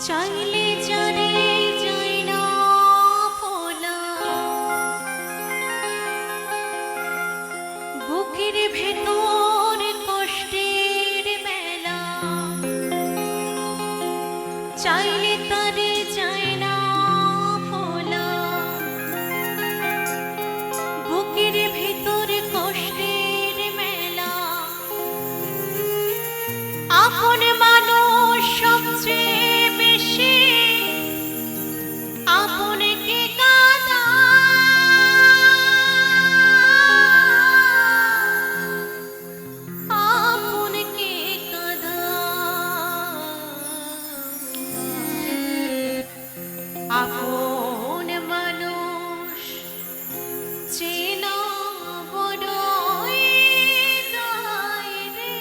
চাইলে জানে যায় না ভোলা, বুকের ভেতর কষ্টের মেলা, চাইলে তারে যায় না ভোলা, বুকের ভেতর কষ্টের মেলা। আপন মানুষ সবচেয়ে বেশি আপনকে কাঁদা, আপনকে কাঁদা, আপন মানুষ চেনা বড়ই দায় রে,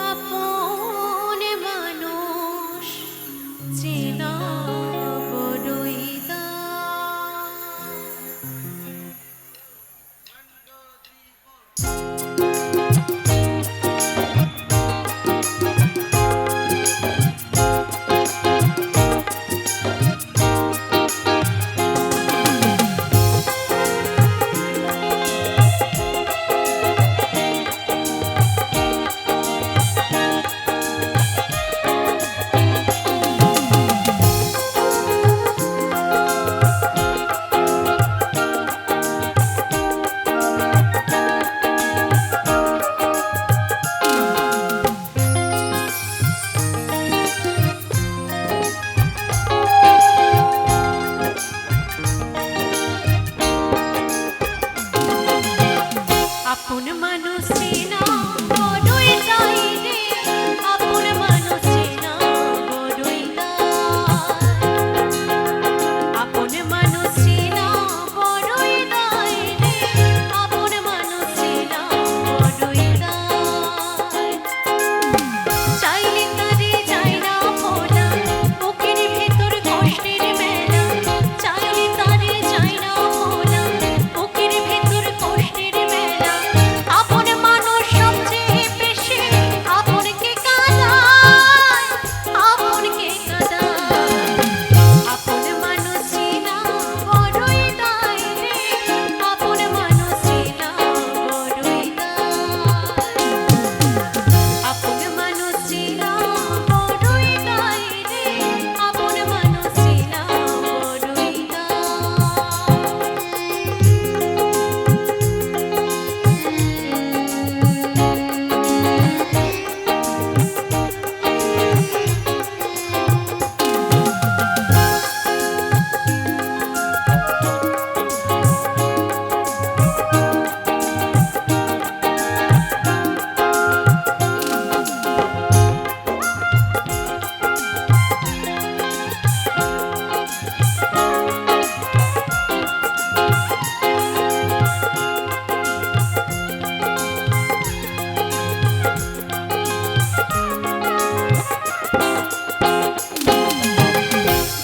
আপন মানুষ চেনা বড়ই আপন মানুষ চেনা বড়ই দায় রে, আপন মানুষ চেনা বড়ই দায়, আপন মানুষ চেনা বড়ই দায় রে, আপন মানুষ চেনা বড়ই দায়। চাইলে তারে যায় না ভোলা, বুকের ভেতর কষ্টের মেলা, চাইলে তারে যায় না ভোলা, বুকের ভেতর কষ্টের মেলা। আপন মানুষ সবচেয়ে বেশি আপনকে কাঁদায়, আপনকে কাঁদায়, আপন মানুষ চেনা বড়ই দায় রে, আপন মানুষ চেনা বড়ই দায়, আপন মানুষ চেনা বড়ই দায় রে, আপন মানুষ চেনা বড়ই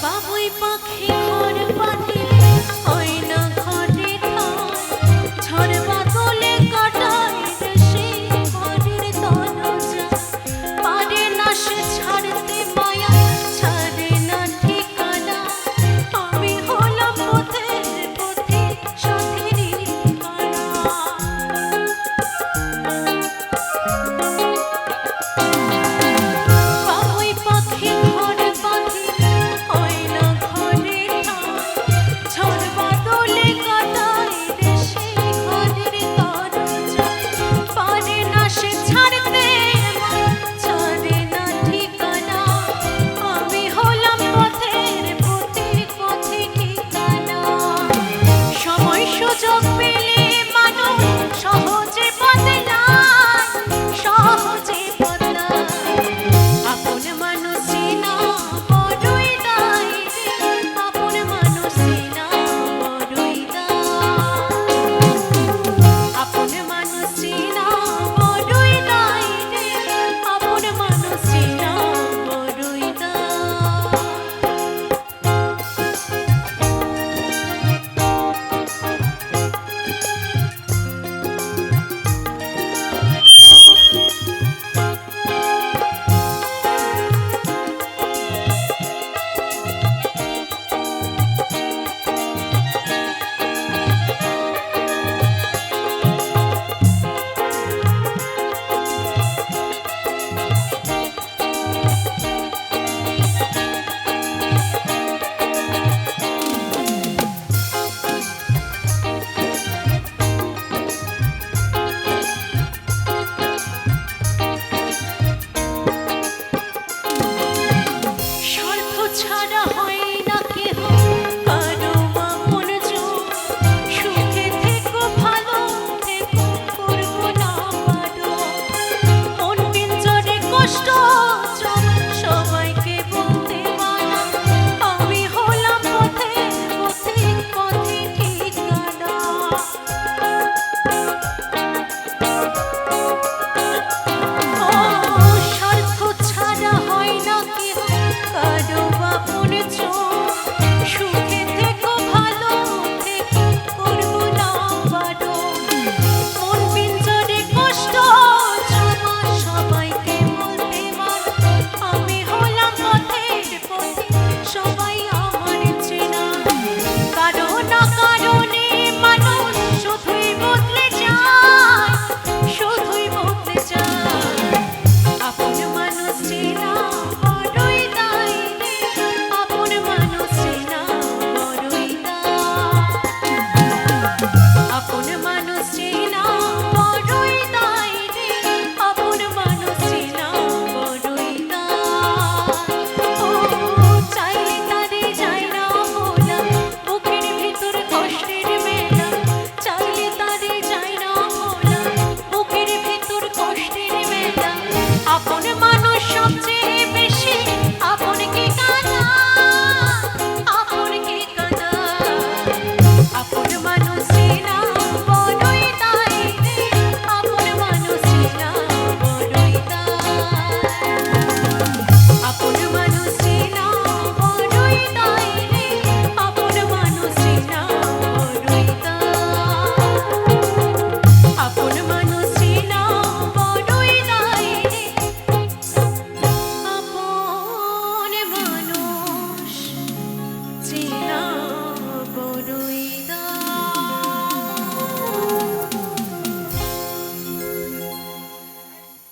বাবুই পাখি ঘর বাঁধিলে হয় না ঘরে ঠাঁই, ঝড় বাদলে কাটায় রে সেই ঘরের দরজা, পারে না সে ছাড়তে মায়া, ছাড়ে না ঠিকানা, আমি হলাম পথের পথিক সাথেরই কানা। বাবুই পাখি ঘর বাঁধিলে হয় না ঘরে ঠাঁই, ঝড় বাদলে কাটায় রে সেই ঘরের দরজা, পারে না সে ছাড়তে মায়া, ছাড়ে না ঠিকানা, আমি হলাম পথের পথিক পথিকই কানা। সময় সুযোগ পেলে মানুষ সহজে বদলায়, সহজে বদলায়, আপন মানুষ চেনা বড়ই দায় রে, আপন মানুষ চেনা বড়ই দায়, আপন মানুষ চেনা